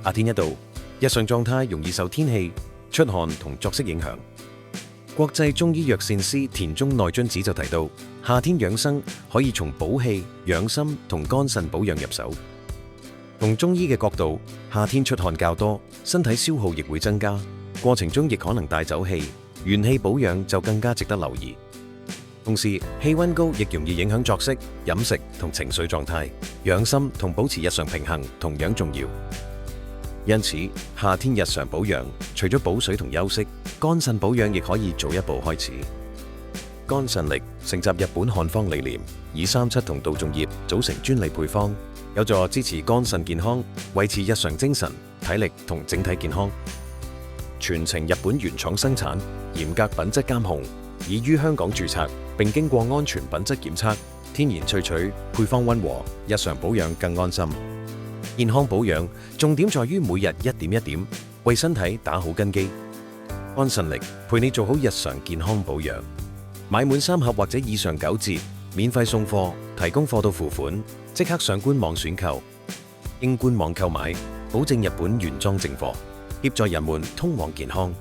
夏天一到，日常狀態容易受天氣、出汗同作息影響。國際中醫藥膳師田中內津子就提到，夏天養生可以從補氣、養心同肝腎保養入手。從中醫嘅角度，夏天出汗較多，身體消耗亦會增加，過程中亦可能帶走氣，元氣保養就更加值得留意。同時，氣溫高亦容易影響作息、飲食同情緒狀態，養心同保持日常平衡同樣重要。因此，夏天日常保養除咗補水同休息，肝腎保養亦可以早一步開始。肝腎力承襲日本漢方理念，以三七同杜仲葉組成專利配方，有助支持肝腎健康，維持日常精神、體力同整體健康。全程日本原廠生產，嚴格品質監控，已於香港註冊，並經過安全品質檢測，天然萃取，配方溫和，日常保養更安心。健康保養重點在於每日一點一點，為身體打好根基。肝腎力陪你做好日常健康保養。買滿3盒或者以上9折，免費送貨，提供貨到付款，即刻上官網選購。經官網購買，保證日本原裝正貨，協助人們通往健康。